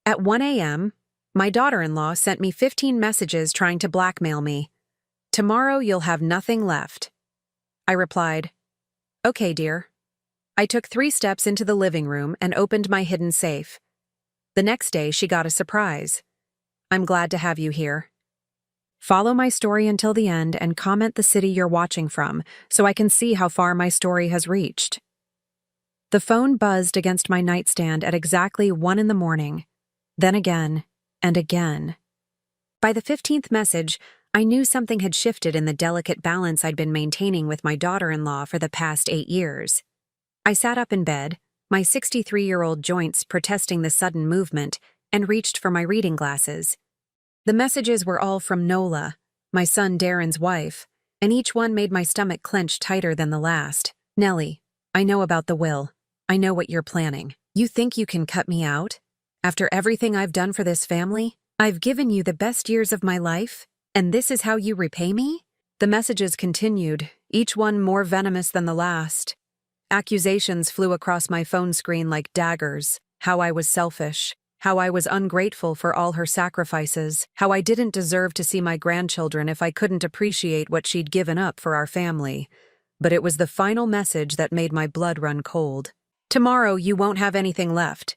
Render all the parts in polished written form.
At 1 a.m., my daughter-in-law sent me 15 messages trying to blackmail me. "Tomorrow you'll have nothing left." I replied, "Okay, dear." I took 3 steps into the living room and opened my hidden safe. The next day, she got a surprise. "I'm glad to have you here. Follow my story until the end and comment the city you're watching from so I can see how far my story has reached." The phone buzzed against my nightstand at exactly 1 in the morning, then again and again. By the 15th message, I knew something had shifted in the delicate balance I'd been maintaining with my daughter-in-law for the past 8 years. I sat up in bed, my 63-year-old joints protesting the sudden movement, and reached for my reading glasses. The messages were all from Nola, my son Darren's wife, and each one made my stomach clench tighter than the last. "Nellie, I know about the will. I know what you're planning. You think you can cut me out? After everything I've done for this family, I've given you the best years of my life, and this is how you repay me?" The messages continued, each one more venomous than the last. Accusations flew across my phone screen like daggers. How I was selfish, how I was ungrateful for all her sacrifices, how I didn't deserve to see my grandchildren if I couldn't appreciate what she'd given up for our family. But it was the final message that made my blood run cold. "Tomorrow you won't have anything left.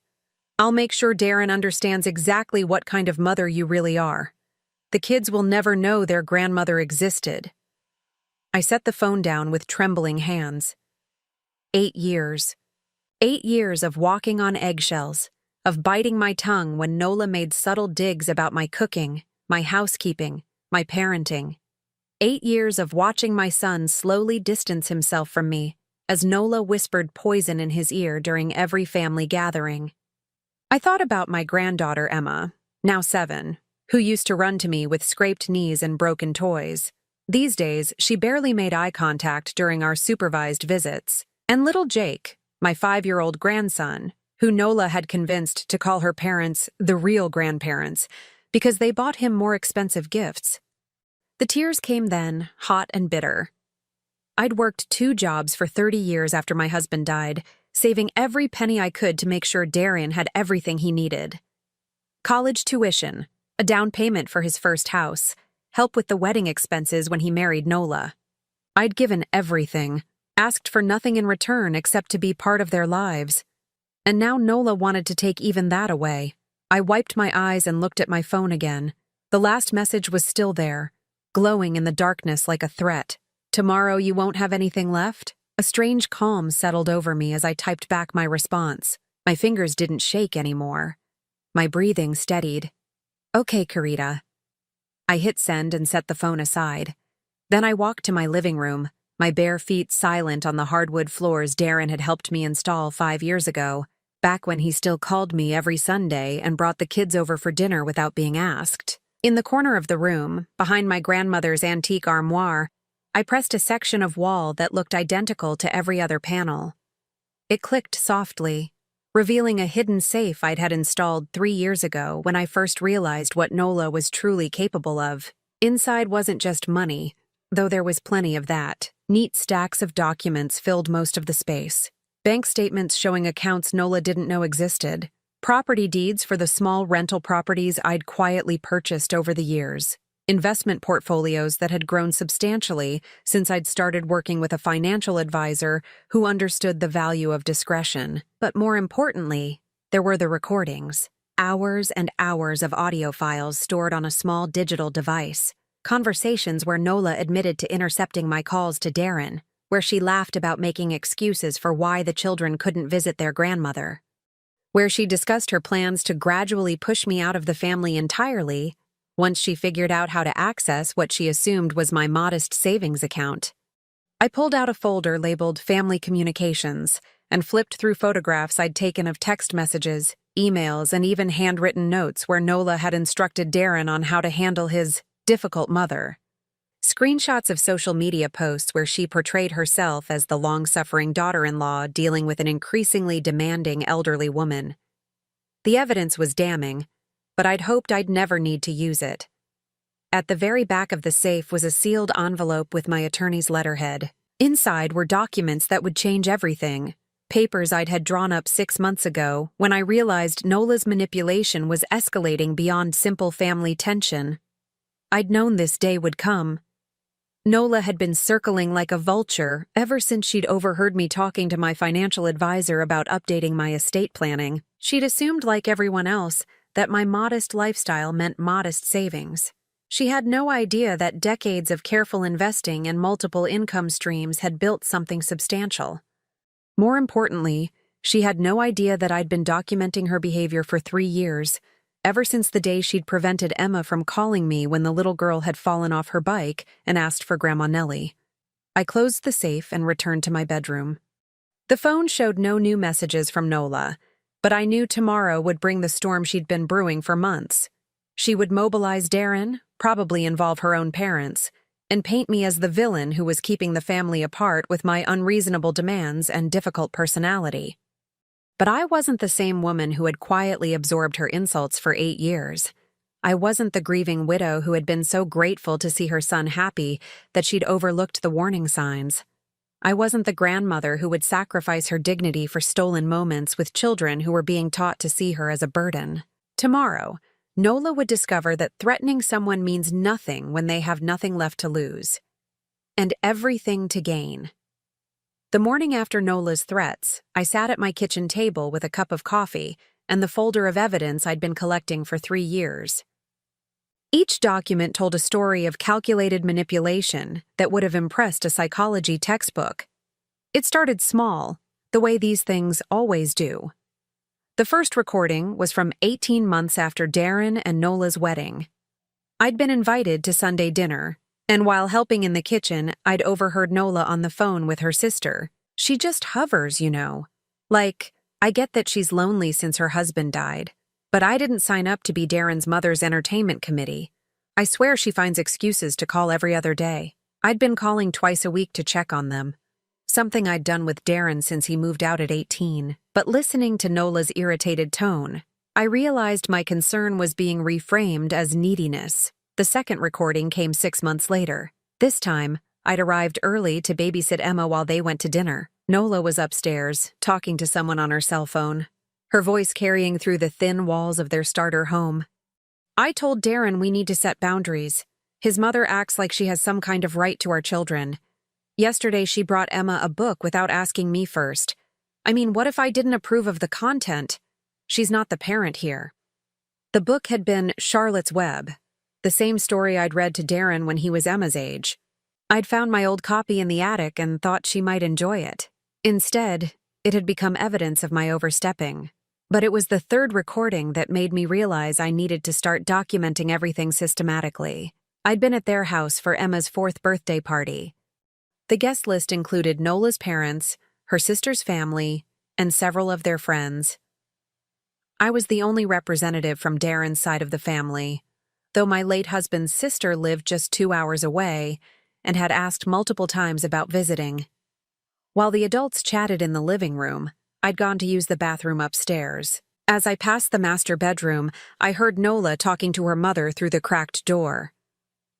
I'll make sure Darren understands exactly what kind of mother you really are. The kids will never know their grandmother existed." I set the phone down with trembling hands. 8 years. 8 years of walking on eggshells, of biting my tongue when Nola made subtle digs about my cooking, my housekeeping, my parenting. 8 years of watching my son slowly distance himself from me as Nola whispered poison in his ear during every family gathering. I thought about my granddaughter Emma, now 7, who used to run to me with scraped knees and broken toys. These days, she barely made eye contact during our supervised visits. And little Jake, my 5-year-old grandson, who Nola had convinced to call her parents the real grandparents because they bought him more expensive gifts. The tears came then, hot and bitter. I'd worked 2 jobs for 30 years after my husband died, saving every penny I could to make sure Darren had everything he needed. College tuition, a down payment for his first house, help with the wedding expenses when he married Nola. I'd given everything, asked for nothing in return except to be part of their lives. And now Nola wanted to take even that away. I wiped my eyes and looked at my phone again. The last message was still there, glowing in the darkness like a threat. "Tomorrow you won't have anything left?" A strange calm settled over me as I typed back my response. My fingers didn't shake anymore. My breathing steadied. "Okay, Karita." I hit send and set the phone aside. Then I walked to my living room, my bare feet silent on the hardwood floors Darren had helped me install 5 years ago, back when he still called me every Sunday and brought the kids over for dinner without being asked. In the corner of the room, behind my grandmother's antique armoire, I pressed a section of wall that looked identical to every other panel. It clicked softly, revealing a hidden safe I'd had installed 3 years ago when I first realized what Nola was truly capable of. Inside wasn't just money, though there was plenty of that. Neat stacks of documents filled most of the space. Bank statements showing accounts Nola didn't know existed. Property deeds for the small rental properties I'd quietly purchased over the years. Investment portfolios that had grown substantially since I'd started working with a financial advisor who understood the value of discretion. But more importantly, there were the recordings. Hours and hours of audio files stored on a small digital device. Conversations where Nola admitted to intercepting my calls to Darren, where she laughed about making excuses for why the children couldn't visit their grandmother, where she discussed her plans to gradually push me out of the family entirely once she figured out how to access what she assumed was my modest savings account. I pulled out a folder labeled Family Communications and flipped through photographs I'd taken of text messages, emails, and even handwritten notes where Nola had instructed Darren on how to handle his difficult mother. Screenshots of social media posts where she portrayed herself as the long-suffering daughter-in-law dealing with an increasingly demanding elderly woman. The evidence was damning, but I'd hoped I'd never need to use it. At the very back of the safe was a sealed envelope with my attorney's letterhead. Inside were documents that would change everything. papers I'd had drawn up 6 months ago when I realized Nola's manipulation was escalating beyond simple family tension. I'd known this day would come. Nola had been circling like a vulture ever since she'd overheard me talking to my financial advisor about updating my estate planning. She'd assumed, like everyone else, that my modest lifestyle meant modest savings. She had no idea that decades of careful investing and multiple income streams had built something substantial. More importantly, she had no idea that I'd been documenting her behavior for 3 years, ever since the day she'd prevented Emma from calling me when the little girl had fallen off her bike and asked for Grandma Nellie. I closed the safe and returned to my bedroom. The phone showed no new messages from Nola, but I knew tomorrow would bring the storm she'd been brewing for months. She would mobilize Darren, probably involve her own parents, and paint me as the villain who was keeping the family apart with my unreasonable demands and difficult personality. But I wasn't the same woman who had quietly absorbed her insults for 8 years. I wasn't the grieving widow who had been so grateful to see her son happy that she'd overlooked the warning signs. I wasn't the grandmother who would sacrifice her dignity for stolen moments with children who were being taught to see her as a burden. Tomorrow, Nola would discover that threatening someone means nothing when they have nothing left to lose, and everything to gain. The morning after Nola's threats, I sat at my kitchen table with a cup of coffee and the folder of evidence I'd been collecting for 3 years. Each document told a story of calculated manipulation that would have impressed a psychology textbook. It started small, the way these things always do. The first recording was from 18 months after Darren and Nola's wedding. I'd been invited to Sunday dinner, and while helping in the kitchen, I'd overheard Nola on the phone with her sister. She just hovers, you know. Like, I get that she's lonely since her husband died, but I didn't sign up to be Darren's mother's entertainment committee. I swear she finds excuses to call every other day. I'd been calling twice a week to check on them, something I'd done with Darren since he moved out at 18. But listening to Nola's irritated tone, I realized my concern was being reframed as neediness. The second recording came 6 months later. This time, I'd arrived early to babysit Emma while they went to dinner. Nola was upstairs, talking to someone on her cell phone, her voice carrying through the thin walls of their starter home. I told Darren we need to set boundaries. His mother acts like she has some kind of right to our children. Yesterday she brought Emma a book without asking me first. I mean, what if I didn't approve of the content? She's not the parent here. The book had been Charlotte's Web, the same story I'd read to Darren when he was Emma's age. I'd found my old copy in the attic and thought she might enjoy it. Instead, it had become evidence of my overstepping. But it was the third recording that made me realize I needed to start documenting everything systematically. I'd been at their house for Emma's 4th birthday party. The guest list included Nola's parents, her sister's family, and several of their friends. I was the only representative from Darren's side of the family, though my late husband's sister lived just 2 hours away and had asked multiple times about visiting. While the adults chatted in the living room, I'd gone to use the bathroom upstairs. As I passed the master bedroom, I heard Nola talking to her mother through the cracked door.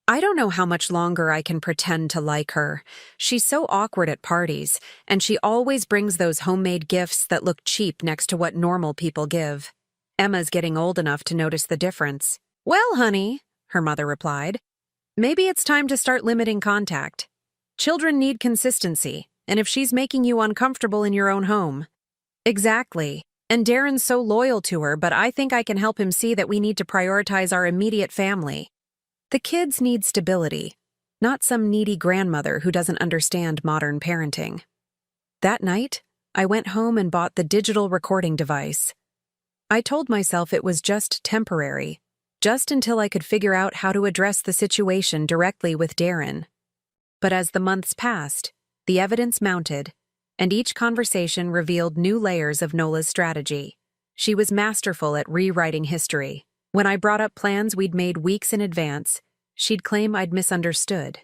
I don't know how much longer I can pretend to like her. She's so awkward at parties, and she always brings those homemade gifts that look cheap next to what normal people give. Emma's getting old enough to notice the difference. "Well, honey," her mother replied, "maybe it's time to start limiting contact. Children need consistency, and if she's making you uncomfortable in your own home." Exactly. And Darren's so loyal to her, but I think I can help him see that we need to prioritize our immediate family. The kids need stability, not some needy grandmother who doesn't understand modern parenting. That night, I went home and bought the digital recording device. I told myself it was just temporary, just until I could figure out how to address the situation directly with Darren. But as the months passed, the evidence mounted, and each conversation revealed new layers of Nola's strategy. She was masterful at rewriting history. When I brought up plans we'd made weeks in advance, she'd claim I'd misunderstood.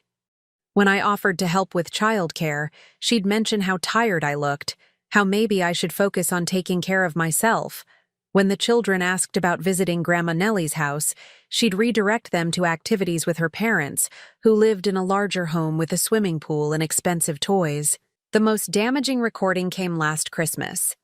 When I offered to help with childcare, she'd mention how tired I looked, how maybe I should focus on taking care of myself. When the children asked about visiting Grandma Nellie's house, she'd redirect them to activities with her parents, who lived in a larger home with a swimming pool and expensive toys. The most damaging recording came last Christmas.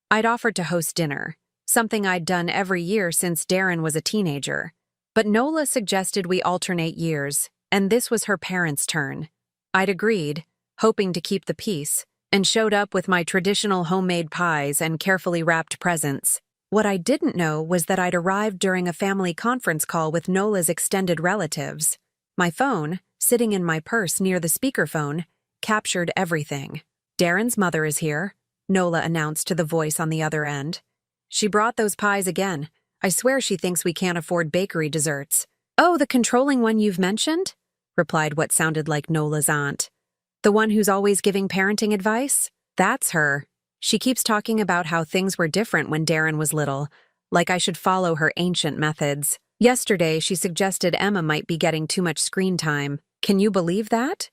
I'd offered to host dinner, something I'd done every year since Darren was a teenager. But Nola suggested we alternate years, and this was her parents' turn. I'd agreed, hoping to keep the peace, and showed up with my traditional homemade pies and carefully wrapped presents. What I didn't know was that I'd arrived during a family conference call with Nola's extended relatives. My phone, sitting in my purse near the speakerphone, captured everything. "Darren's mother is here," Nola announced to the voice on the other end. "She brought those pies again. I swear she thinks we can't afford bakery desserts." "Oh, the controlling one you've mentioned?" replied what sounded like Nola's aunt. "The one who's always giving parenting advice? That's her. She keeps talking about how things were different when Darren was little, like I should follow her ancient methods. Yesterday, she suggested Emma might be getting too much screen time. Can you believe that?"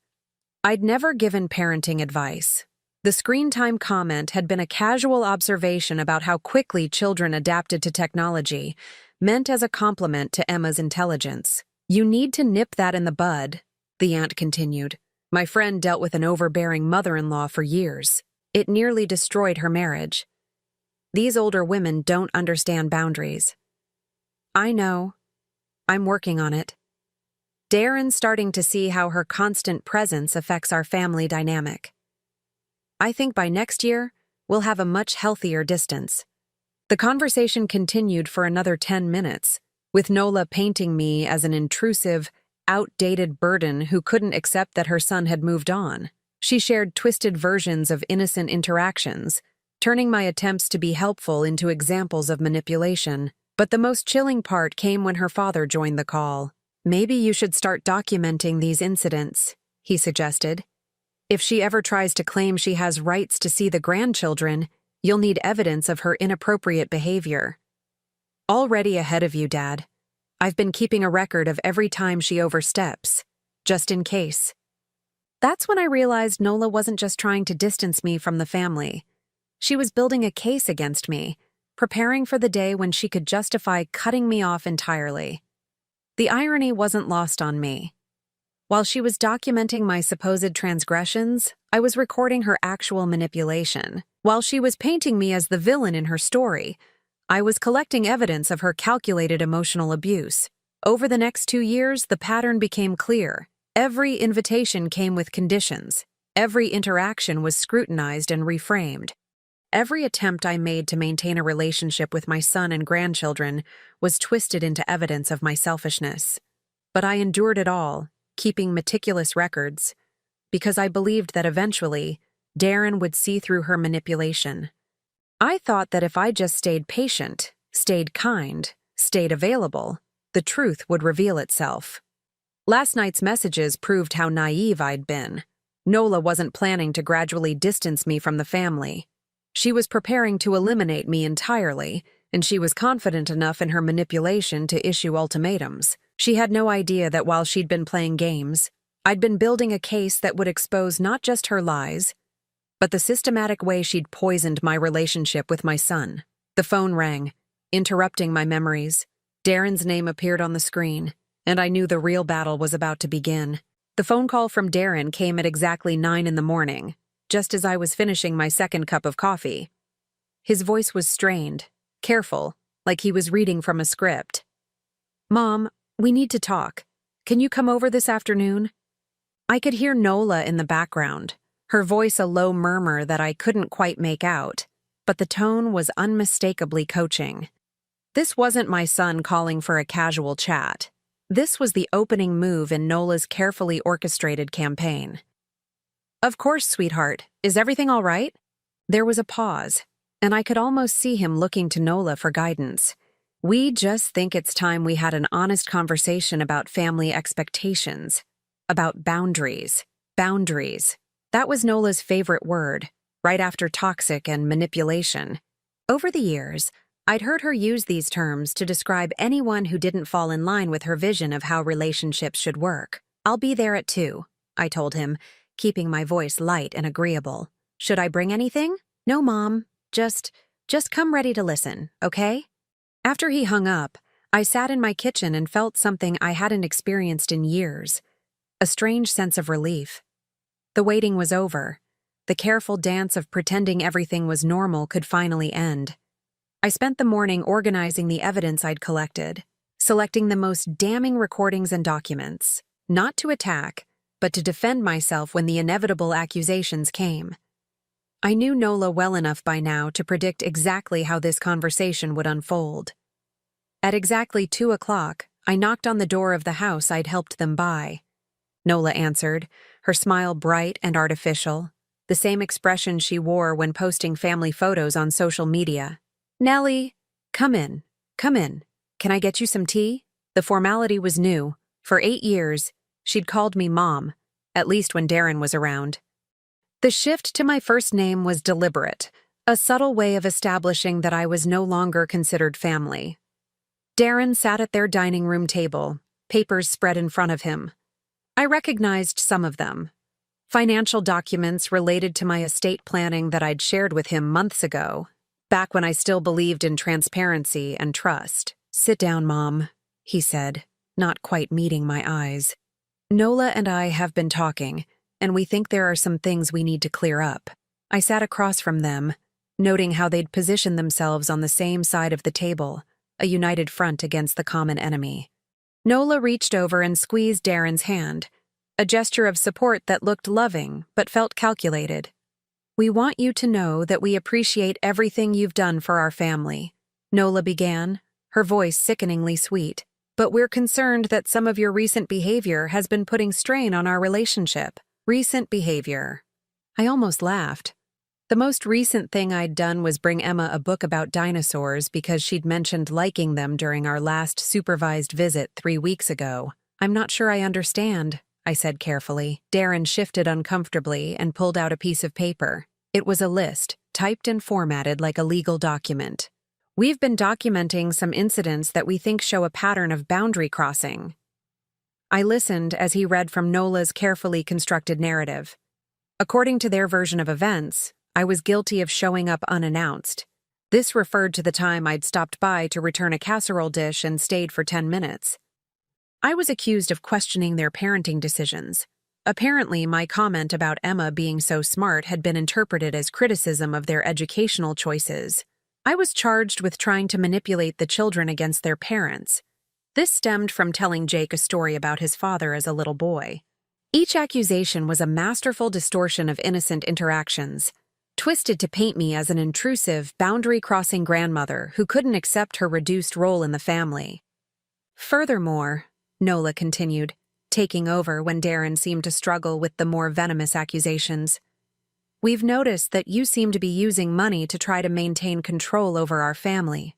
I'd never given parenting advice. The screen time comment had been a casual observation about how quickly children adapted to technology, meant as a compliment to Emma's intelligence. "You need to nip that in the bud," the aunt continued. "My friend dealt with an overbearing mother-in-law for years. It nearly destroyed her marriage. These older women don't understand boundaries." "I know. I'm working on it." Darren's starting to see how her constant presence affects our family dynamic. "I think by next year, we'll have a much healthier distance." The conversation continued for another 10 minutes, with Nola painting me as an intrusive, outdated burden who couldn't accept that her son had moved on. She shared twisted versions of innocent interactions, turning my attempts to be helpful into examples of manipulation. But the most chilling part came when her father joined the call. "Maybe you should start documenting these incidents," he suggested. "If she ever tries to claim she has rights to see the grandchildren, you'll need evidence of her inappropriate behavior." "Already ahead of you, Dad. I've been keeping a record of every time she oversteps, just in case." That's when I realized Nola wasn't just trying to distance me from the family. She was building a case against me, preparing for the day when she could justify cutting me off entirely. The irony wasn't lost on me. While she was documenting my supposed transgressions, I was recording her actual manipulation. While she was painting me as the villain in her story, I was collecting evidence of her calculated emotional abuse. Over the next 2 years, the pattern became clear. Every invitation came with conditions. Every interaction was scrutinized and reframed. Every attempt I made to maintain a relationship with my son and grandchildren was twisted into evidence of my selfishness. But I endured it all, keeping meticulous records, because I believed that eventually, Darren would see through her manipulation. I thought that if I just stayed patient, stayed kind, stayed available, the truth would reveal itself. Last night's messages proved how naive I'd been. Nola wasn't planning to gradually distance me from the family. She was preparing to eliminate me entirely, and she was confident enough in her manipulation to issue ultimatums. She had no idea that while she'd been playing games, I'd been building a case that would expose not just her lies, but the systematic way she'd poisoned my relationship with my son. The phone rang, interrupting my memories. Darren's name appeared on the screen, and I knew the real battle was about to begin. The phone call from Darren came at exactly 9 in the morning, just as I was finishing my second cup of coffee. His voice was strained, careful, like he was reading from a script. "Mom, we need to talk. Can you come over this afternoon?" I could hear Nola in the background, her voice a low murmur that I couldn't quite make out, but the tone was unmistakably coaching. This wasn't my son calling for a casual chat. This was the opening move in Nola's carefully orchestrated campaign. "Of course, sweetheart. Is everything all right?" There was a pause, and I could almost see him looking to Nola for guidance. "We just think it's time we had an honest conversation about family expectations, about boundaries." Boundaries. That was Nola's favorite word, right after toxic and manipulation. Over the years, I'd heard her use these terms to describe anyone who didn't fall in line with her vision of how relationships should work. "I'll be there at 2, I told him, keeping my voice light and agreeable. "Should I bring anything?" "No, Mom. Just come ready to listen, okay?" After he hung up, I sat in my kitchen and felt something I hadn't experienced in years, a strange sense of relief. The waiting was over. the careful dance of pretending everything was normal could finally end. I spent the morning organizing the evidence I'd collected, selecting the most damning recordings and documents, not to attack, but to defend myself when the inevitable accusations came. I knew Nola well enough by now to predict exactly how this conversation would unfold. At exactly 2 o'clock, I knocked on the door of the house I'd helped them buy. Nola answered, her smile bright and artificial, the same expression she wore when posting family photos on social media. "Nellie, come in, come in. Can I get you some tea?" The formality was new. For 8 years, she'd called me Mom, at least when Darren was around. The shift to my first name was deliberate, a subtle way of establishing that I was no longer considered family. Darren sat at their dining room table, papers spread in front of him. I recognized some of them. Financial documents related to my estate planning that I'd shared with him months ago, back when I still believed in transparency and trust. "Sit down, Mom," he said, not quite meeting my eyes. "Nola and I have been talking, and we think there are some things we need to clear up." I sat across from them, noting how they'd positioned themselves on the same side of the table, a united front against the common enemy. Nola reached over and squeezed Darren's hand, a gesture of support that looked loving but felt calculated. "We want you to know that we appreciate everything you've done for our family," Nola began, her voice sickeningly sweet. "But we're concerned that some of your recent behavior has been putting strain on our relationship." Recent behavior. I almost laughed. The most recent thing I'd done was bring Emma a book about dinosaurs because she'd mentioned liking them during our last supervised visit 3 weeks ago. "I'm not sure I understand," I said carefully. Darren shifted uncomfortably and pulled out a piece of paper. It was a list, typed and formatted like a legal document. "We've been documenting some incidents that we think show a pattern of boundary crossing." I listened as he read from Nola's carefully constructed narrative. According to their version of events, I was guilty of showing up unannounced. This referred to the time I'd stopped by to return a casserole dish and stayed for 10 minutes. I was accused of questioning their parenting decisions. Apparently, my comment about Emma being so smart had been interpreted as criticism of their educational choices. I was charged with trying to manipulate the children against their parents. This stemmed from telling Jake a story about his father as a little boy. Each accusation was a masterful distortion of innocent interactions, twisted to paint me as an intrusive, boundary-crossing grandmother who couldn't accept her reduced role in the family. "Furthermore," Nola continued, taking over when Darren seemed to struggle with the more venomous accusations, "we've noticed that you seem to be using money to try to maintain control over our family.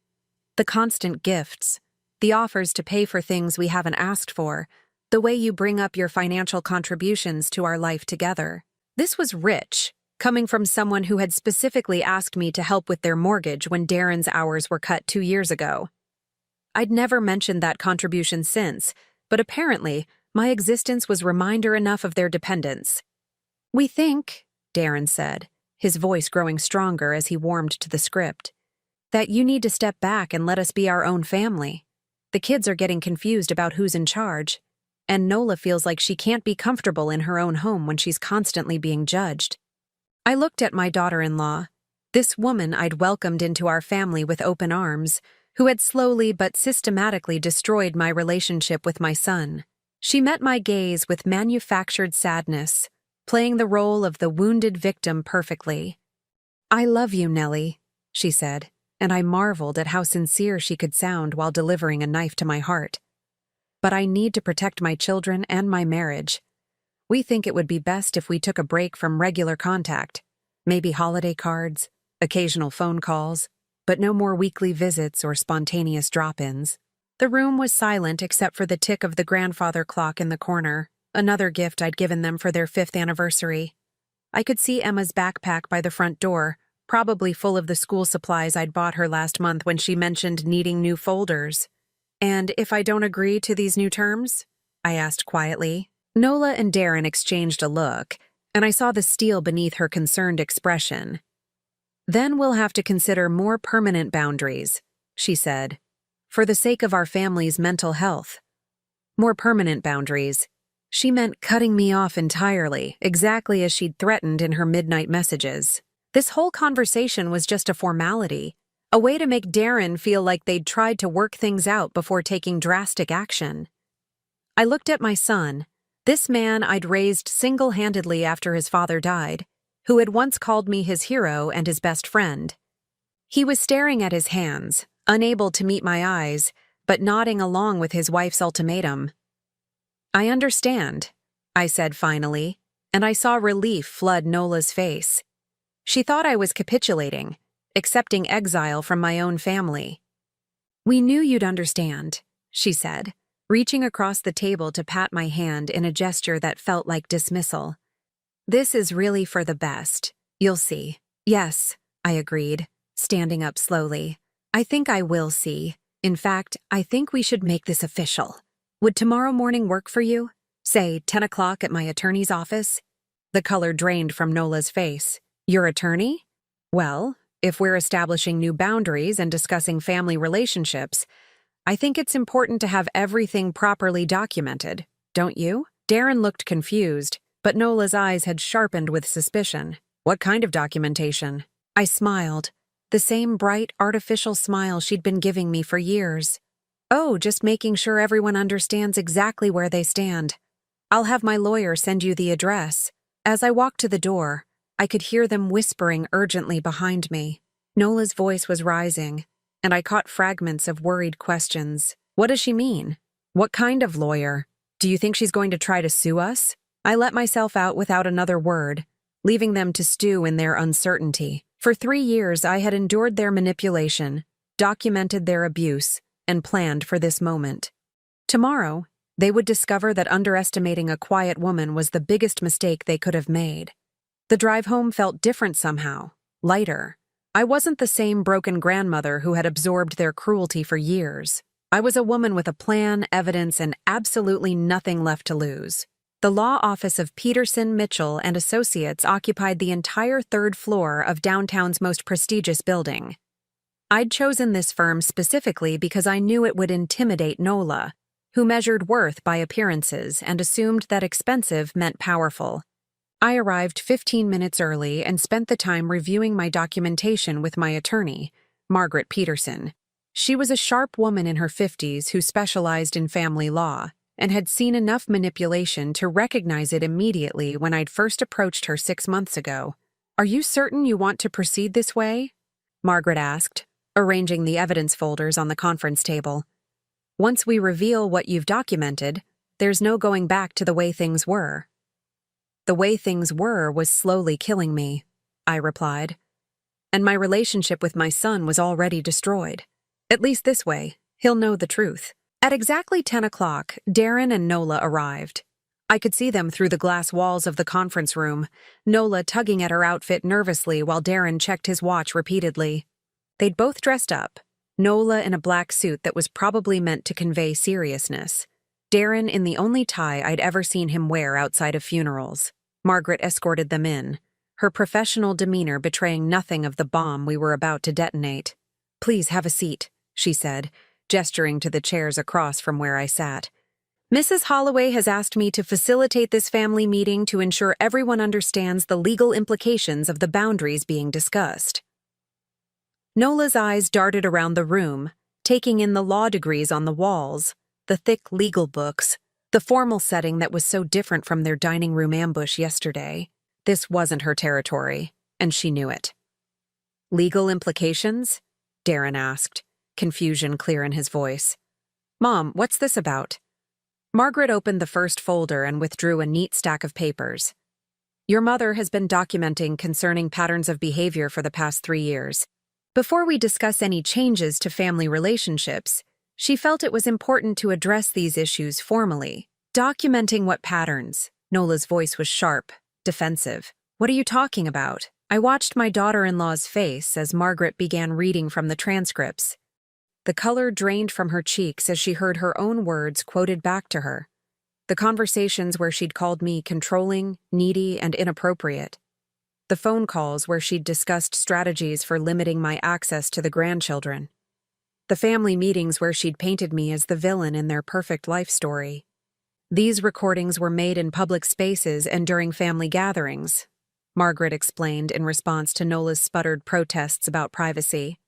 The constant gifts, the offers to pay for things we haven't asked for, the way you bring up your financial contributions to our life together. This was rich, coming from someone who had specifically asked me to help with their mortgage when Darren's hours were cut 2 years ago. I'd never mentioned that contribution since, but apparently, my existence was reminder enough of their dependence. "We think," Darren said, his voice growing stronger as he warmed to the script, "that you need to step back and let us be our own family. The kids are getting confused about who's in charge, and Nola feels like she can't be comfortable in her own home when she's constantly being judged." I looked at my daughter-in-law, this woman I'd welcomed into our family with open arms, who had slowly but systematically destroyed my relationship with my son. She met my gaze with manufactured sadness, playing the role of the wounded victim perfectly. "I love you, Nellie," she said, and I marveled at how sincere she could sound while delivering a knife to my heart. "But I need to protect my children and my marriage. We think it would be best if we took a break from regular contact, maybe holiday cards, occasional phone calls, but no more weekly visits or spontaneous drop-ins." The room was silent except for the tick of the grandfather clock in the corner, another gift I'd given them for their 5th anniversary. I could see Emma's backpack by the front door, probably full of the school supplies I'd bought her last month when she mentioned needing new folders. "And if I don't agree to these new terms?" I asked quietly. Nola and Darren exchanged a look, and I saw the steel beneath her concerned expression. "Then we'll have to consider more permanent boundaries," she said, "for the sake of our family's mental health." "More permanent boundaries," She meant cutting me off entirely, exactly as she'd threatened in her midnight messages. This whole conversation was just a formality, a way to make Darren feel like they'd tried to work things out before taking drastic action. I looked at my son, this man I'd raised single-handedly after his father died, who had once called me his hero and his best friend. He was staring at his hands, unable to meet my eyes, but nodding along with his wife's ultimatum. "I understand," I said finally, and I saw relief flood Nola's face. She thought I was capitulating, accepting exile from my own family. "We knew you'd understand," she said, reaching across the table to pat my hand in a gesture that felt like dismissal. "This is really for the best. You'll see." "Yes," I agreed, standing up slowly. "I think I will see. In fact, I think we should make this official. Would tomorrow morning work for you? Say 10 o'clock at my attorney's office?" The color drained from Nola's face. "Your attorney? Well, if we're establishing new boundaries and discussing family relationships, I think it's important to have everything properly documented, don't you?" Darren looked confused, but Nola's eyes had sharpened with suspicion. "What kind of documentation?" I smiled, the same bright, artificial smile she'd been giving me for years. "Oh, just making sure everyone understands exactly where they stand. I'll have my lawyer send you the address." As I walked to the door, I could hear them whispering urgently behind me. Nola's voice was rising, and I caught fragments of worried questions. "What does she mean? What kind of lawyer? Do you think she's going to try to sue us?" I let myself out without another word, leaving them to stew in their uncertainty. For 3 years, I had endured their manipulation, documented their abuse, and planned for this moment. Tomorrow, they would discover that underestimating a quiet woman was the biggest mistake they could have made. The drive home felt different somehow, lighter. I wasn't the same broken grandmother who had absorbed their cruelty for years. I was a woman with a plan, evidence, and absolutely nothing left to lose. The law office of Peterson, Mitchell and Associates occupied the entire 3rd floor of downtown's most prestigious building. I'd chosen this firm specifically because I knew it would intimidate Nola, who measured worth by appearances and assumed that expensive meant powerful. I arrived 15 minutes early and spent the time reviewing my documentation with my attorney, Margaret Peterson. She was a sharp woman in her 50s who specialized in family law and had seen enough manipulation to recognize it immediately when I'd first approached her 6 months ago. "Are you certain you want to proceed this way?" Margaret asked, arranging the evidence folders on the conference table. "Once we reveal what you've documented, there's no going back to the way things were." "The way things were was slowly killing me," I replied. "And my relationship with my son was already destroyed. At least this way, he'll know the truth." At exactly 10 o'clock, Darren and Nola arrived. I could see them through the glass walls of the conference room, Nola tugging at her outfit nervously while Darren checked his watch repeatedly. They'd both dressed up, Nola in a black suit that was probably meant to convey seriousness, Darren in the only tie I'd ever seen him wear outside of funerals. Margaret escorted them in, her professional demeanor betraying nothing of the bomb we were about to detonate. "Please have a seat," she said, gesturing to the chairs across from where I sat. "Mrs. Holloway has asked me to facilitate this family meeting to ensure everyone understands the legal implications of the boundaries being discussed." Nola's eyes darted around the room, taking in the law degrees on the walls, the thick legal books, the formal setting that was so different from their dining room ambush yesterday. This wasn't her territory, and she knew it. "Legal implications?" Darren asked, confusion clear in his voice. "Mom, what's this about?" Margaret opened the first folder and withdrew a neat stack of papers. "Your mother has been documenting concerning patterns of behavior for the past 3 years. Before we discuss any changes to family relationships, she felt it was important to address these issues formally. Documenting what patterns?" Nola's voice was sharp, defensive. "What are you talking about?" I watched my daughter-in-law's face as Margaret began reading from the transcripts. The color drained from her cheeks as she heard her own words quoted back to her. The conversations where she'd called me controlling, needy, and inappropriate. The phone calls where she'd discussed strategies for limiting my access to the grandchildren. The family meetings where she'd painted me as the villain in their perfect life story. These recordings were made in public spaces and during family gatherings, Margaret explained in response to Nola's sputtered protests about privacy.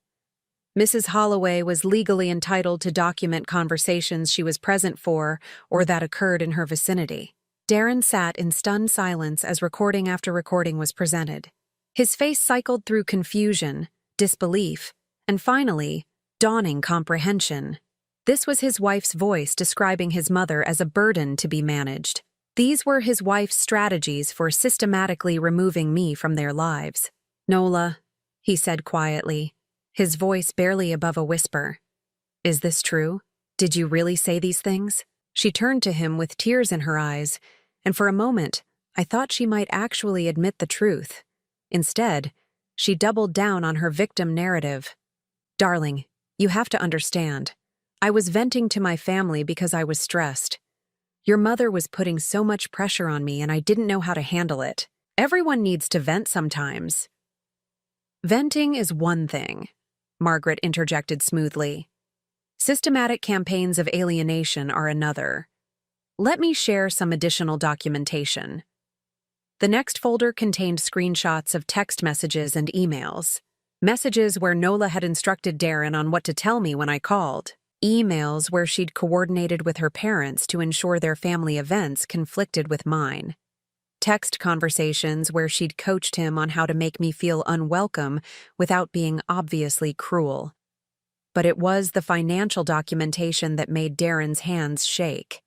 Mrs. Holloway was legally entitled to document conversations she was present for or that occurred in her vicinity. Darren sat in stunned silence as recording after recording was presented. His face cycled through confusion, disbelief, and finally, dawning comprehension. This was his wife's voice describing his mother as a burden to be managed. These were his wife's strategies for systematically removing me from their lives. "Nola," he said quietly, his voice barely above a whisper. "Is this true? Did you really say these things?" She turned to him with tears in her eyes, and for a moment, I thought she might actually admit the truth. Instead, she doubled down on her victim narrative. "Darling, you have to understand. I was venting to my family because I was stressed. Your mother was putting so much pressure on me and I didn't know how to handle it. Everyone needs to vent sometimes." "Venting is one thing," Margaret interjected smoothly. "Systematic campaigns of alienation are another. Let me share some additional documentation." The next folder contained screenshots of text messages and emails. Messages where Nola had instructed Darren on what to tell me when I called. Emails where she'd coordinated with her parents to ensure their family events conflicted with mine. Text conversations where she'd coached him on how to make me feel unwelcome without being obviously cruel. But it was the financial documentation that made Darren's hands shake.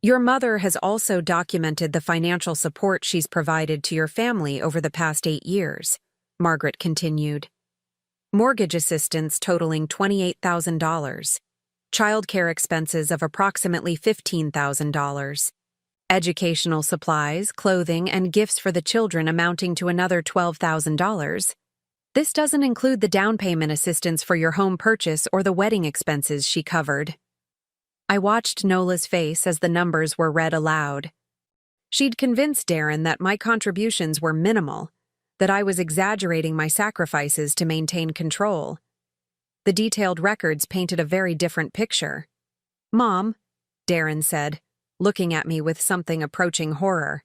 "Your mother has also documented the financial support she's provided to your family over the past 8 years, Margaret continued. "Mortgage assistance totaling $28,000, childcare expenses of approximately $15,000, educational supplies, clothing, and gifts for the children amounting to another $12,000. This doesn't include the down payment assistance for your home purchase or the wedding expenses she covered." I watched Nola's face as the numbers were read aloud. She'd convinced Darren that my contributions were minimal, that I was exaggerating my sacrifices to maintain control. The detailed records painted a very different picture. "Mom," Darren said, looking at me with something approaching horror.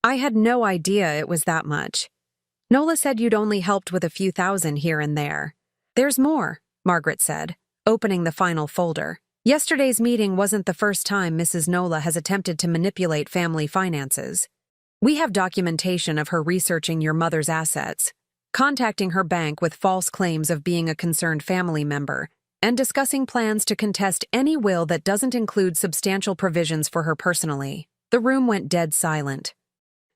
"I had no idea it was that much. Nola said you'd only helped with a few thousand here and there." "There's more," Margaret said, opening the final folder. "Yesterday's meeting wasn't the first time Mrs. Nola has attempted to manipulate family finances. We have documentation of her researching your mother's assets, contacting her bank with false claims of being a concerned family member, and discussing plans to contest any will that doesn't include substantial provisions for her personally." The room went dead silent.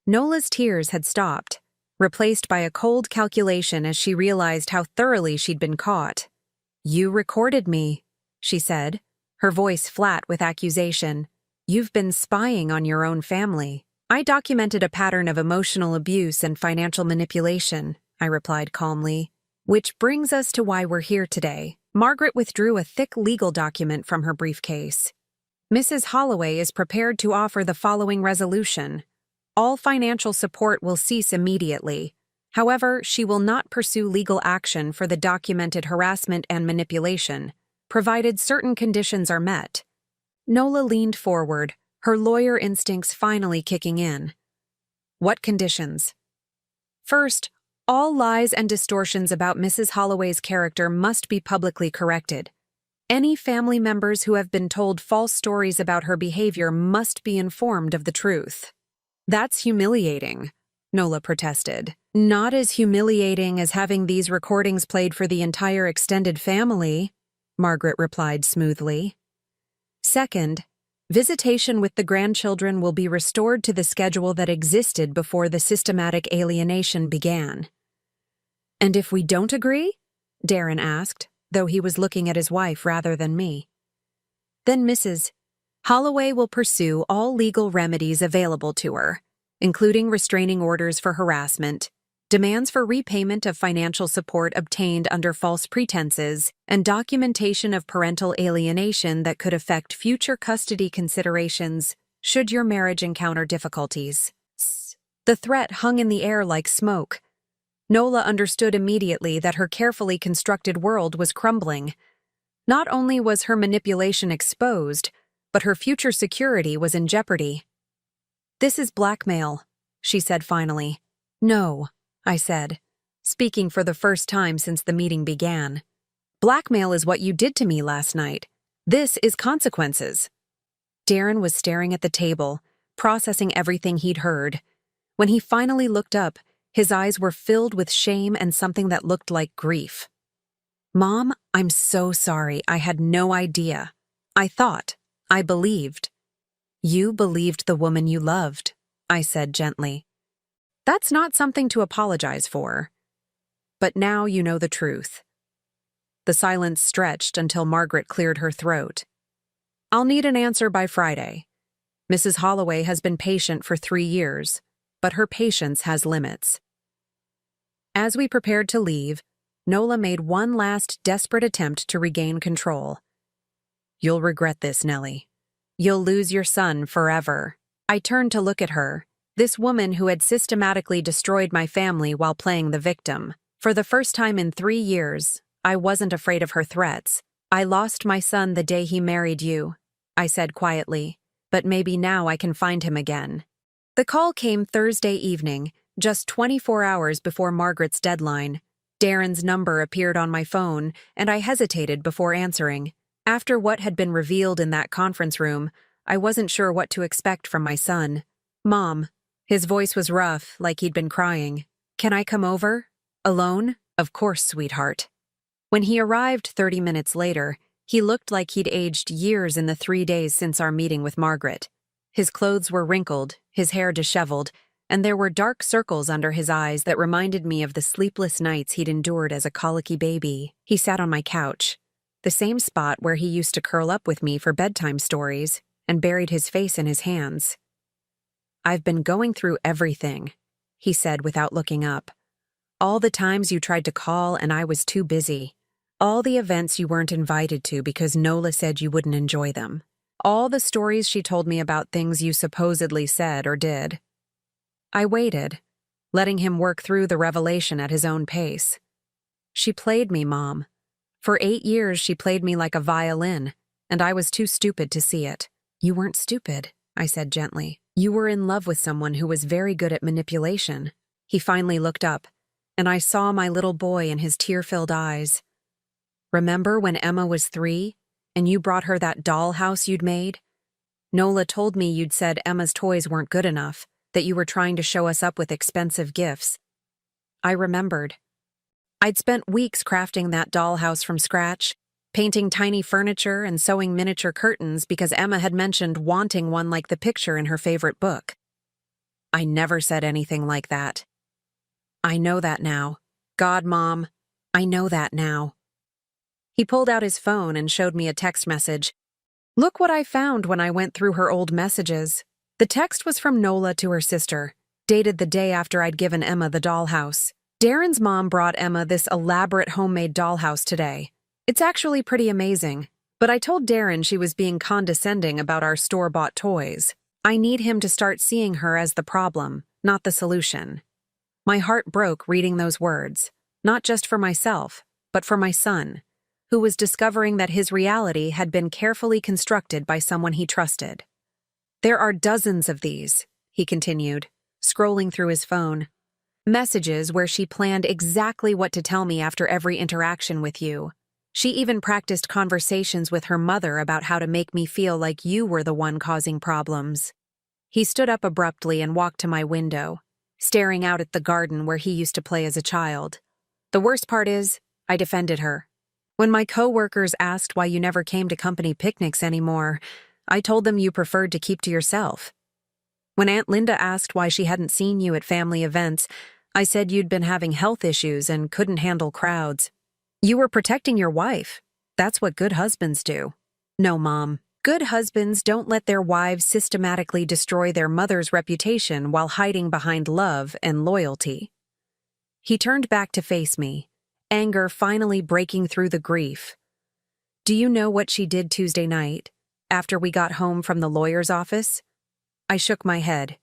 Nola's tears had stopped, replaced by a cold calculation as she realized how thoroughly she'd been caught. "You recorded me," she said, her voice flat with accusation. "You've been spying on your own family." "I documented a pattern of emotional abuse and financial manipulation," I replied calmly. "Which brings us to why we're here today." Margaret withdrew a thick legal document from her briefcase. "Mrs. Holloway is prepared to offer the following resolution. All financial support will cease immediately. However, she will not pursue legal action for the documented harassment and manipulation, provided certain conditions are met." Nola leaned forward, her lawyer instincts finally kicking in. "What conditions?" "First, all lies and distortions about Mrs. Holloway's character must be publicly corrected. Any family members who have been told false stories about her behavior must be informed of the truth." "That's humiliating," Nola protested. "Not as humiliating as having these recordings played for the entire extended family," Margaret replied smoothly. "Second, visitation with the grandchildren will be restored to the schedule that existed before the systematic alienation began." "And if we don't agree?" Darren asked, though he was looking at his wife rather than me. "Then Mrs. Holloway will pursue all legal remedies available to her, including restraining orders for harassment, demands for repayment of financial support obtained under false pretenses, and documentation of parental alienation that could affect future custody considerations should your marriage encounter difficulties." The threat hung in the air like smoke. Nola understood immediately that her carefully constructed world was crumbling. Not only was her manipulation exposed, but her future security was in jeopardy. "This is blackmail," she said finally. "No," I said, speaking for the first time since the meeting began. "Blackmail is what you did to me last night. This is consequences." Darren was staring at the table, processing everything he'd heard. When he finally looked up, his eyes were filled with shame and something that looked like grief. "Mom, I'm so sorry. I had no idea. I believed." "You believed the woman you loved," I said gently. "That's not something to apologize for. But now you know the truth." The silence stretched until Margaret cleared her throat. "I'll need an answer by Friday. Mrs. Holloway has been patient for 3 years, but her patience has limits." As we prepared to leave, Nola made one last desperate attempt to regain control. "You'll regret this, Nellie. You'll lose your son forever." I turned to look at her, this woman who had systematically destroyed my family while playing the victim. For the first time in 3 years, I wasn't afraid of her threats. "I lost my son the day he married you," I said quietly, "but maybe now I can find him again." The call came Thursday evening, just 24 hours before Margaret's deadline. Darren's number appeared on my phone, and I hesitated before answering. After what had been revealed in that conference room, I wasn't sure what to expect from my son. "Mom." His voice was rough, like he'd been crying. "Can I come over? Alone?" "Of course, sweetheart." When he arrived 30 minutes later, he looked like he'd aged years in the 3 days since our meeting with Margaret. His clothes were wrinkled, his hair disheveled, and there were dark circles under his eyes that reminded me of the sleepless nights he'd endured as a colicky baby. He sat on my couch, the same spot where he used to curl up with me for bedtime stories, and buried his face in his hands. "I've been going through everything," he said without looking up. "All the times you tried to call and I was too busy. All the events you weren't invited to because Nola said you wouldn't enjoy them. All the stories she told me about things you supposedly said or did." I waited, letting him work through the revelation at his own pace. "She played me, Mom. For 8 years she played me like a violin, and I was too stupid to see it." "You weren't stupid," I said gently. "You were in love with someone who was very good at manipulation." He finally looked up, and I saw my little boy in his tear-filled eyes. "Remember when Emma was 3, and you brought her that dollhouse you'd made? Nola told me you'd said Emma's toys weren't good enough, that you were trying to show us up with expensive gifts." I remembered. I'd spent weeks crafting that dollhouse from scratch, painting tiny furniture and sewing miniature curtains because Emma had mentioned wanting one like the picture in her favorite book. "I never said anything like that." "I know that now. God, Mom, I know that now." He pulled out his phone and showed me a text message. "Look what I found when I went through her old messages." The text was from Nola to her sister, dated the day after I'd given Emma the dollhouse. "Darren's mom brought Emma this elaborate homemade dollhouse today. It's actually pretty amazing, but I told Darren she was being condescending about our store-bought toys. I need him to start seeing her as the problem, not the solution." My heart broke reading those words, not just for myself, but for my son, who was discovering that his reality had been carefully constructed by someone he trusted. "There are dozens of these," he continued, scrolling through his phone. "Messages where she planned exactly what to tell me after every interaction with you. She even practiced conversations with her mother about how to make me feel like you were the one causing problems." He stood up abruptly and walked to my window, staring out at the garden where he used to play as a child. "The worst part is, I defended her. When my coworkers asked why you never came to company picnics anymore, I told them you preferred to keep to yourself. When Aunt Linda asked why she hadn't seen you at family events, I said you'd been having health issues and couldn't handle crowds. You were protecting your wife. That's what good husbands do." "No, Mom. Good husbands don't let their wives systematically destroy their mother's reputation while hiding behind love and loyalty." He turned back to face me, anger finally breaking through the grief. "Do you know what she did Tuesday night, after we got home from the lawyer's office?" I shook my head.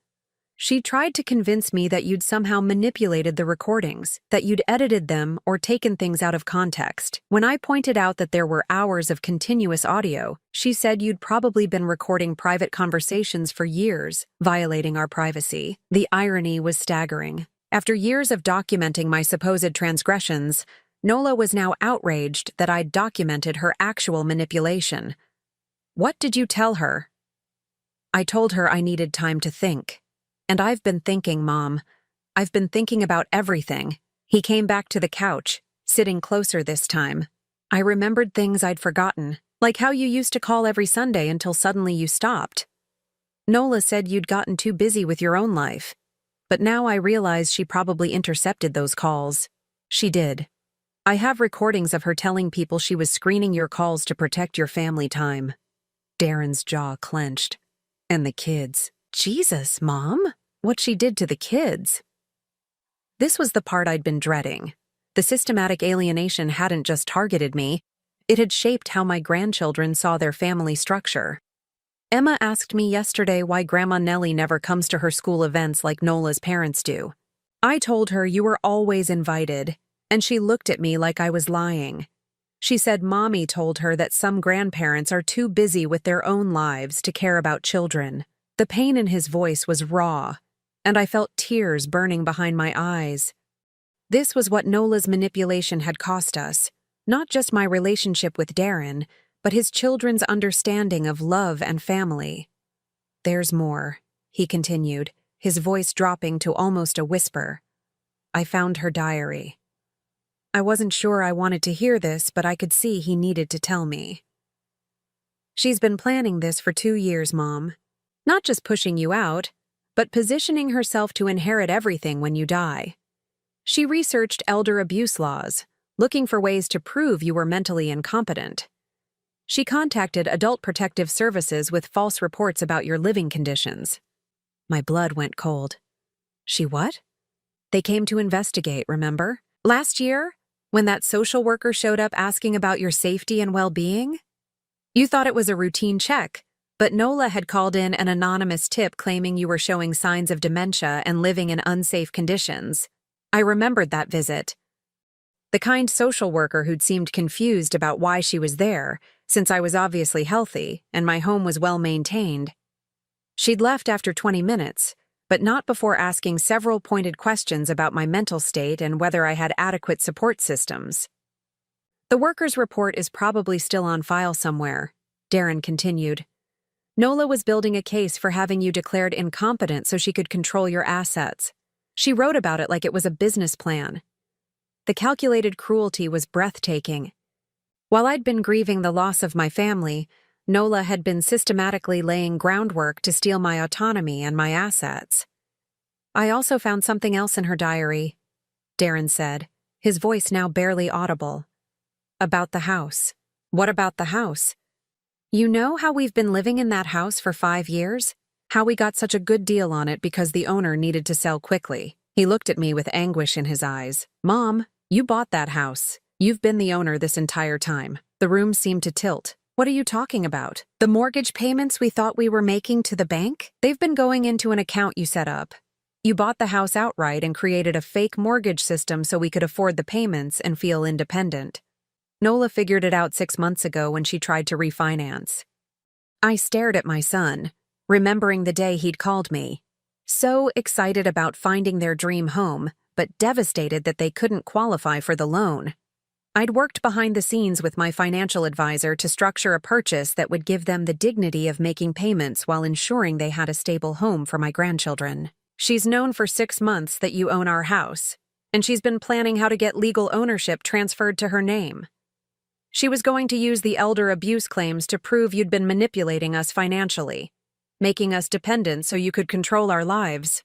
She tried to convince me that you'd somehow manipulated the recordings, that you'd edited them or taken things out of context. When I pointed out that there were hours of continuous audio, she said you'd probably been recording private conversations for years, violating our privacy. The irony was staggering. After years of documenting my supposed transgressions, Nola was now outraged that I'd documented her actual manipulation. What did you tell her? I told her I needed time to think. And I've been thinking, Mom. I've been thinking about everything. He came back to the couch, sitting closer this time. I remembered things I'd forgotten, like how you used to call every Sunday until suddenly you stopped. Nola said you'd gotten too busy with your own life. But now I realize she probably intercepted those calls. She did. I have recordings of her telling people she was screening your calls to protect your family time. Darren's jaw clenched. And the kids. Jesus, Mom, what she did to the kids. This was the part I'd been dreading. The systematic alienation hadn't just targeted me, it had shaped how my grandchildren saw their family structure. Emma asked me yesterday why Grandma Nellie never comes to her school events like Nola's parents do. I told her you were always invited, and she looked at me like I was lying. She said Mommy told her that some grandparents are too busy with their own lives to care about children. The pain in his voice was raw, and I felt tears burning behind my eyes. This was what Nola's manipulation had cost us, not just my relationship with Darren, but his children's understanding of love and family. There's more, he continued, his voice dropping to almost a whisper. I found her diary. I wasn't sure I wanted to hear this, but I could see he needed to tell me. She's been planning this for 2 years, Mom. Not just pushing you out, but positioning herself to inherit everything when you die. She researched elder abuse laws, looking for ways to prove you were mentally incompetent. She contacted Adult Protective Services with false reports about your living conditions. My blood went cold. She what? They came to investigate, remember? Last year, when that social worker showed up asking about your safety and well-being? You thought it was a routine check. But Nola had called in an anonymous tip claiming you were showing signs of dementia and living in unsafe conditions. I remembered that visit. The kind social worker who'd seemed confused about why she was there, since I was obviously healthy and my home was well maintained. She'd left after 20 minutes, but not before asking several pointed questions about my mental state and whether I had adequate support systems. The worker's report is probably still on file somewhere, Darren continued. Nola was building a case for having you declared incompetent so she could control your assets. She wrote about it like it was a business plan. The calculated cruelty was breathtaking. While I'd been grieving the loss of my family, Nola had been systematically laying groundwork to steal my autonomy and my assets. I also found something else in her diary, Darren said, his voice now barely audible. About the house. What about the house? You know how we've been living in that house for 5 years? How we got such a good deal on it because the owner needed to sell quickly. He looked at me with anguish in his eyes. Mom, you bought that house. You've been the owner this entire time. The room seemed to tilt. What are you talking about? The mortgage payments we thought we were making to the bank? They've been going into an account you set up. You bought the house outright and created a fake mortgage system so we could afford the payments and feel independent. Nola figured it out 6 months ago when she tried to refinance. I stared at my son, remembering the day he'd called me. So excited about finding their dream home, but devastated that they couldn't qualify for the loan. I'd worked behind the scenes with my financial advisor to structure a purchase that would give them the dignity of making payments while ensuring they had a stable home for my grandchildren. She's known for 6 months that you own our house, and she's been planning how to get legal ownership transferred to her name. She was going to use the elder abuse claims to prove you'd been manipulating us financially, making us dependent so you could control our lives.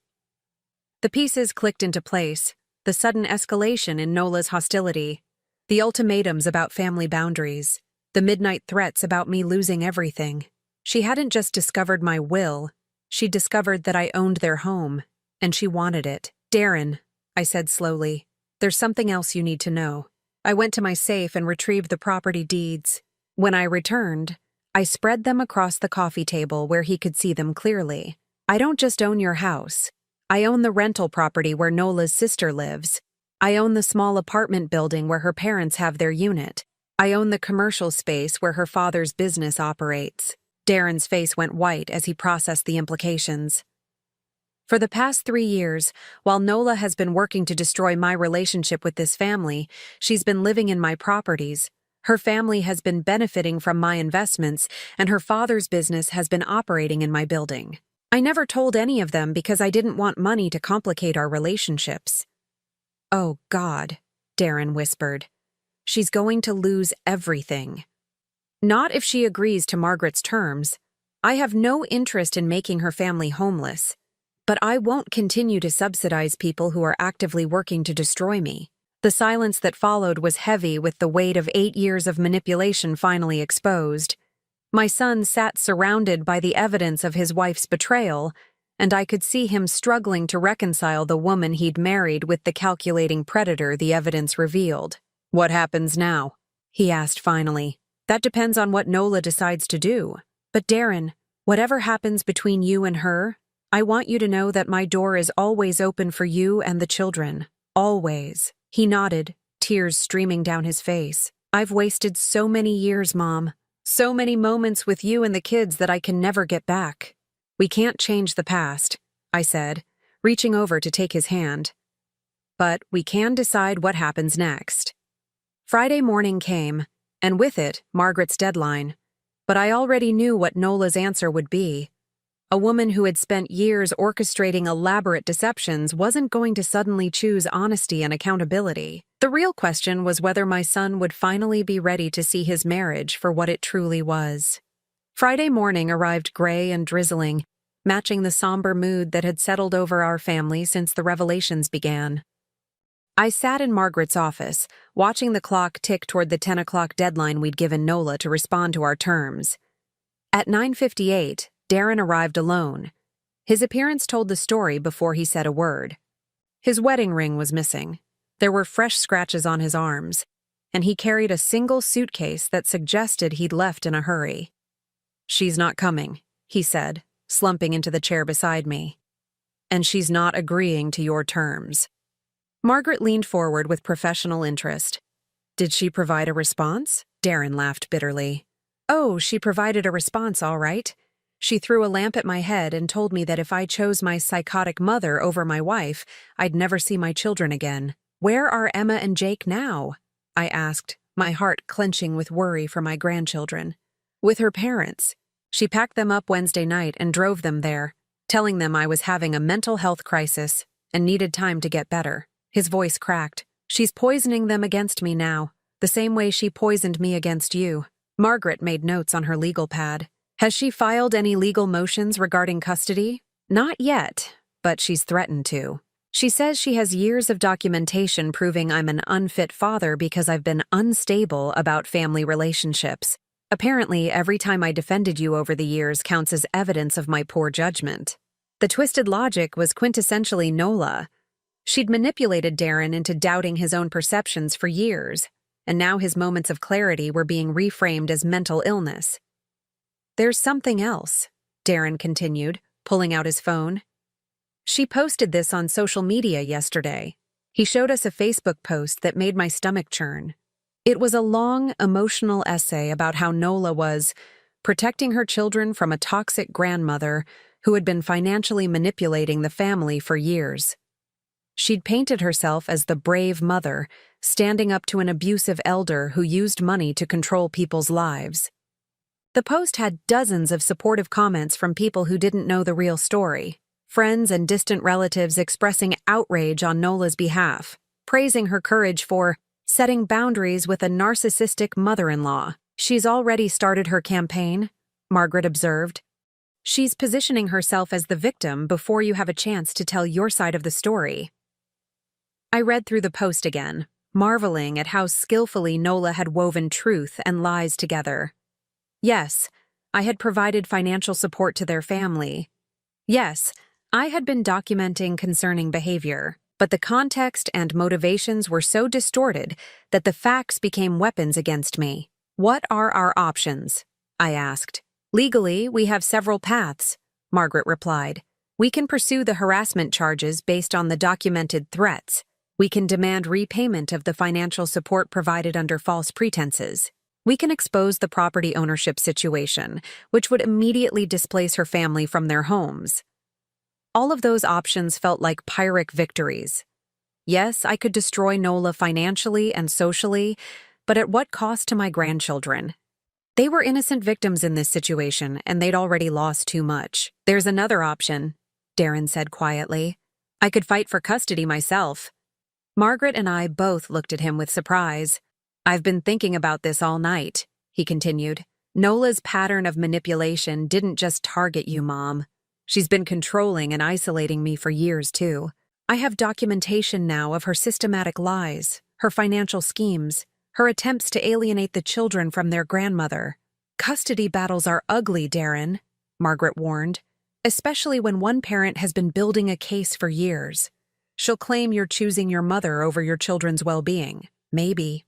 The pieces clicked into place, the sudden escalation in Nola's hostility, the ultimatums about family boundaries, the midnight threats about me losing everything. She hadn't just discovered my will, she discovered that I owned their home, and she wanted it. Darren, I said slowly, there's something else you need to know. I went to my safe and retrieved the property deeds. When I returned, I spread them across the coffee table where he could see them clearly. I don't just own your house. I own the rental property where Nola's sister lives. I own the small apartment building where her parents have their unit. I own the commercial space where her father's business operates. Darren's face went white as he processed the implications. For the past 3 years, while Nola has been working to destroy my relationship with this family, she's been living in my properties. Her family has been benefiting from my investments, and her father's business has been operating in my building. I never told any of them because I didn't want money to complicate our relationships. "Oh, God," Darren whispered. "She's going to lose everything." "Not if she agrees to Margaret's terms. I have no interest in making her family homeless. But I won't continue to subsidize people who are actively working to destroy me." The silence that followed was heavy with the weight of 8 years of manipulation finally exposed. My son sat surrounded by the evidence of his wife's betrayal, and I could see him struggling to reconcile the woman he'd married with the calculating predator the evidence revealed. "What happens now?" he asked finally. "That depends on what Nola decides to do. But Darren, whatever happens between you and her, I want you to know that my door is always open for you and the children. Always." He nodded, tears streaming down his face. "I've wasted so many years, Mom. So many moments with you and the kids that I can never get back." "We can't change the past," I said, reaching over to take his hand. "But we can decide what happens next." Friday morning came, and with it, Margaret's deadline. But I already knew what Nola's answer would be. A woman who had spent years orchestrating elaborate deceptions wasn't going to suddenly choose honesty and accountability. The real question was whether my son would finally be ready to see his marriage for what it truly was. Friday morning arrived gray and drizzling, matching the somber mood that had settled over our family since the revelations began. I sat in Margaret's office, watching the clock tick toward the 10 o'clock deadline we'd given Nola to respond to our terms. At 9:58, Darren arrived alone. His appearance told the story before he said a word. His wedding ring was missing. There were fresh scratches on his arms, and he carried a single suitcase that suggested he'd left in a hurry. "She's not coming," he said, slumping into the chair beside me. "And she's not agreeing to your terms." Margaret leaned forward with professional interest. "Did she provide a response?" Darren laughed bitterly. "Oh, she provided a response, all right. She threw a lamp at my head and told me that if I chose my psychotic mother over my wife, I'd never see my children again." "Where are Emma and Jake now?" I asked, my heart clenching with worry for my grandchildren. "With her parents. She packed them up Wednesday night and drove them there, telling them I was having a mental health crisis and needed time to get better." His voice cracked. "She's poisoning them against me now, the same way she poisoned me against you." Margaret made notes on her legal pad. "Has she filed any legal motions regarding custody?" "Not yet, but she's threatened to. She says she has years of documentation proving I'm an unfit father because I've been unstable about family relationships. Apparently, every time I defended you over the years counts as evidence of my poor judgment." The twisted logic was quintessentially Nola. She'd manipulated Darren into doubting his own perceptions for years, and now his moments of clarity were being reframed as mental illness. "There's something else," Darren continued, pulling out his phone. "She posted this on social media yesterday." He showed us a Facebook post that made my stomach churn. It was a long, emotional essay about how Nola was protecting her children from a toxic grandmother who had been financially manipulating the family for years. She'd painted herself as the brave mother, standing up to an abusive elder who used money to control people's lives. The post had dozens of supportive comments from people who didn't know the real story. Friends and distant relatives expressing outrage on Nola's behalf, praising her courage for setting boundaries with a narcissistic mother-in-law. "She's already started her campaign," Margaret observed. "She's positioning herself as the victim before you have a chance to tell your side of the story." I read through the post again, marveling at how skillfully Nola had woven truth and lies together. Yes, I had provided financial support to their family. Yes, I had been documenting concerning behavior, but the context and motivations were so distorted that the facts became weapons against me. "What are our options?" I asked. "Legally, we have several paths," Margaret replied. We can pursue the harassment charges based on the documented threats. We can demand repayment of the financial support provided under false pretenses. We can expose the property ownership situation, which would immediately displace her family from their homes. All of those options felt like Pyrrhic victories. Yes, I could destroy Nola financially and socially, but at what cost to my grandchildren? They were innocent victims in this situation, and they'd already lost too much. There's another option, Darren said quietly. I could fight for custody myself. Margaret and I both looked at him with surprise. I've been thinking about this all night, he continued. Nola's pattern of manipulation didn't just target you, Mom. She's been controlling and isolating me for years, too. I have documentation now of her systematic lies, her financial schemes, her attempts to alienate the children from their grandmother. Custody battles are ugly, Darren, Margaret warned, especially when one parent has been building a case for years. She'll claim you're choosing your mother over your children's well-being. Maybe.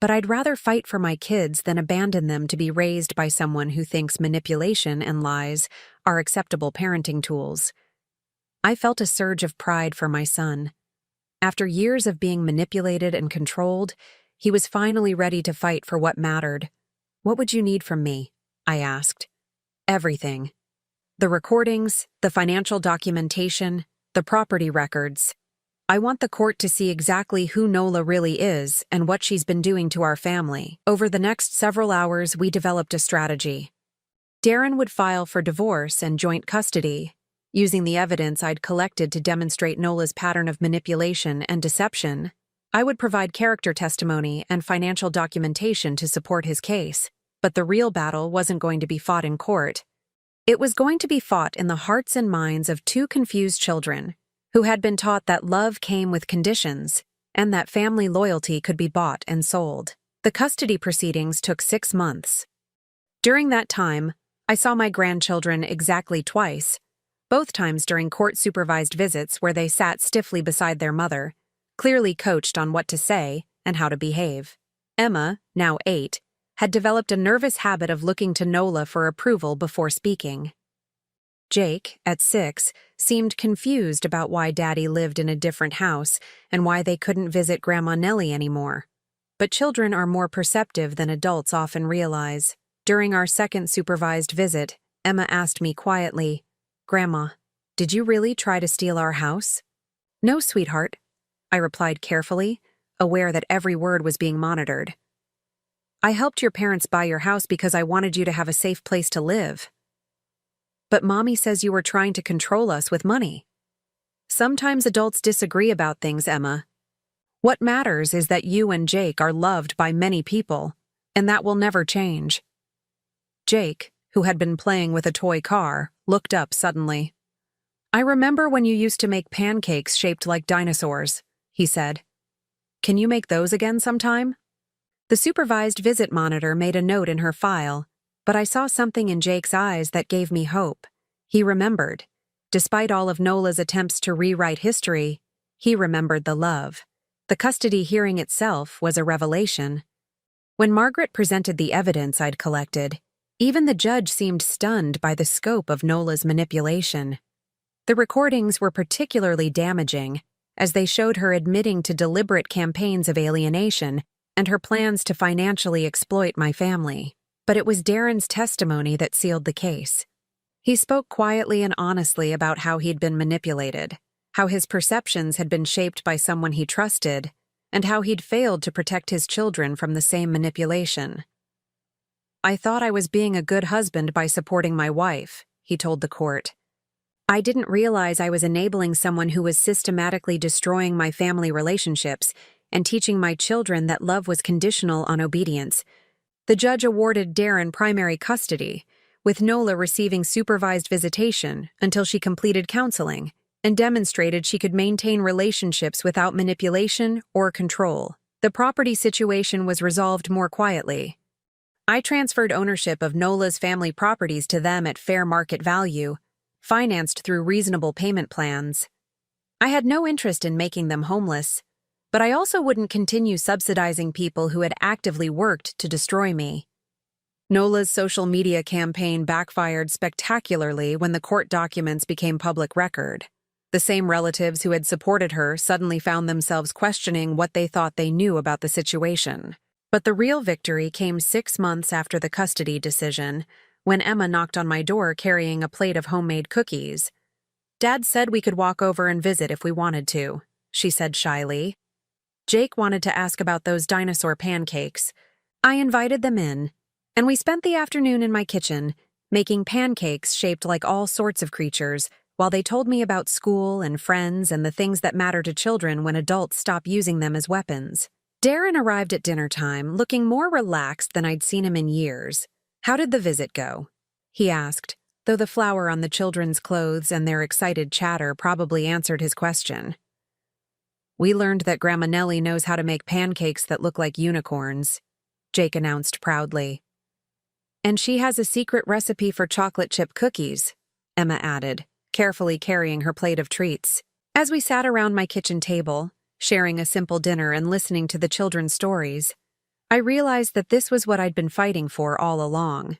But I'd rather fight for my kids than abandon them to be raised by someone who thinks manipulation and lies are acceptable parenting tools. I felt a surge of pride for my son. After years of being manipulated and controlled, he was finally ready to fight for what mattered. What would you need from me? I asked. Everything. The recordings, the financial documentation, the property records. I want the court to see exactly who Nola really is and what she's been doing to our family. Over the next several hours, we developed a strategy. Darren would file for divorce and joint custody, using the evidence I'd collected to demonstrate Nola's pattern of manipulation and deception. I would provide character testimony and financial documentation to support his case, but the real battle wasn't going to be fought in court. It was going to be fought in the hearts and minds of two confused children who had been taught that love came with conditions and that family loyalty could be bought and sold. The custody proceedings took 6 months. During that time, I saw my grandchildren exactly twice, both times during court-supervised visits where they sat stiffly beside their mother, clearly coached on what to say and how to behave. Emma, now 8, had developed a nervous habit of looking to Nola for approval before speaking. Jake, at 6, seemed confused about why Daddy lived in a different house and why they couldn't visit Grandma Nellie anymore. But children are more perceptive than adults often realize. During our second supervised visit, Emma asked me quietly, "Grandma, did you really try to steal our house?" "No, sweetheart," I replied carefully, aware that every word was being monitored. "I helped your parents buy your house because I wanted you to have a safe place to live." "But Mommy says you were trying to control us with money." "Sometimes adults disagree about things, Emma. What matters is that you and Jake are loved by many people, and that will never change." Jake, who had been playing with a toy car, looked up suddenly. "I remember when you used to make pancakes shaped like dinosaurs," he said. "Can you make those again sometime?" The supervised visit monitor made a note in her file, but I saw something in Jake's eyes that gave me hope. He remembered. Despite all of Nola's attempts to rewrite history, he remembered the love. The custody hearing itself was a revelation. When Margaret presented the evidence I'd collected, even the judge seemed stunned by the scope of Nola's manipulation. The recordings were particularly damaging, as they showed her admitting to deliberate campaigns of alienation and her plans to financially exploit my family. But it was Darren's testimony that sealed the case. He spoke quietly and honestly about how he'd been manipulated, how his perceptions had been shaped by someone he trusted, and how he'd failed to protect his children from the same manipulation. "I thought I was being a good husband by supporting my wife," he told the court. "I didn't realize I was enabling someone who was systematically destroying my family relationships and teaching my children that love was conditional on obedience." The judge awarded Darren primary custody, with Nola receiving supervised visitation until she completed counseling and demonstrated she could maintain relationships without manipulation or control. The property situation was resolved more quietly. I transferred ownership of Nola's family properties to them at fair market value, financed through reasonable payment plans. I had no interest in making them homeless, but I also wouldn't continue subsidizing people who had actively worked to destroy me. Nola's social media campaign backfired spectacularly when the court documents became public record. The same relatives who had supported her suddenly found themselves questioning what they thought they knew about the situation. But the real victory came 6 months after the custody decision, when Emma knocked on my door carrying a plate of homemade cookies. "Dad said we could walk over and visit if we wanted to," she said shyly. "Jake wanted to ask about those dinosaur pancakes. I invited them in, and we spent the afternoon in my kitchen, making pancakes shaped like all sorts of creatures, while they told me about school and friends and the things that matter to children when adults stop using them as weapons." Darren arrived at dinner time, looking more relaxed than I'd seen him in years. "How did the visit go?" he asked, though the flour on the children's clothes and their excited chatter probably answered his question. "We learned that Grandma Nellie knows how to make pancakes that look like unicorns," Jake announced proudly. "And she has a secret recipe for chocolate chip cookies," Emma added, carefully carrying her plate of treats. As we sat around my kitchen table, sharing a simple dinner and listening to the children's stories, I realized that this was what I'd been fighting for all along.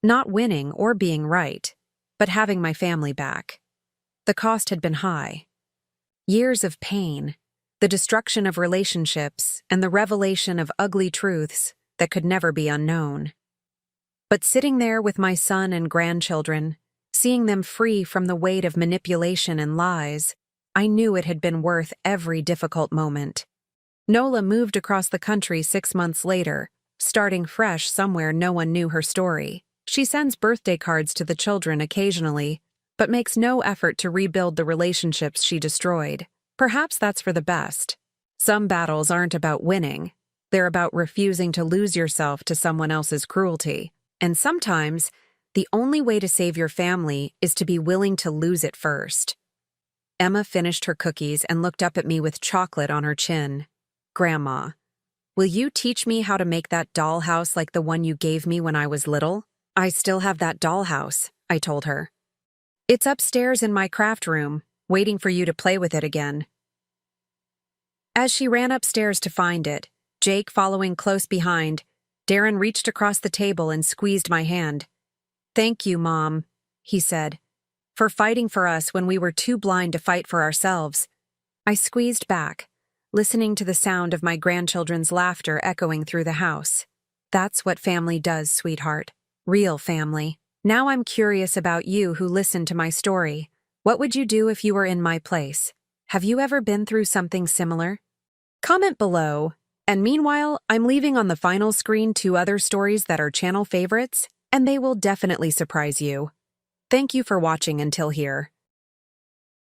Not winning or being right, but having my family back. The cost had been high. Years of pain, the destruction of relationships, and the revelation of ugly truths that could never be unknown. But sitting there with my son and grandchildren, seeing them free from the weight of manipulation and lies, I knew it had been worth every difficult moment. Nola moved across the country 6 months later, starting fresh somewhere no one knew her story. She sends birthday cards to the children occasionally, but makes no effort to rebuild the relationships she destroyed. Perhaps that's for the best. Some battles aren't about winning. They're about refusing to lose yourself to someone else's cruelty. And sometimes, the only way to save your family is to be willing to lose it first. Emma finished her cookies and looked up at me with chocolate on her chin. "Grandma, will you teach me how to make that dollhouse like the one you gave me when I was little?" "I still have that dollhouse," I told her. "It's upstairs in my craft room, waiting for you to play with it again." As she ran upstairs to find it, Jake following close behind, Darren reached across the table and squeezed my hand. "Thank you, Mom," he said, "for fighting for us when we were too blind to fight for ourselves." I squeezed back, listening to the sound of my grandchildren's laughter echoing through the house. That's what family does, sweetheart. Real family. Now I'm curious about you who listened to my story. What would you do if you were in my place? Have you ever been through something similar? Comment below. And meanwhile, I'm leaving on the final screen 2 other stories that are channel favorites, and they will definitely surprise you. Thank you for watching until here.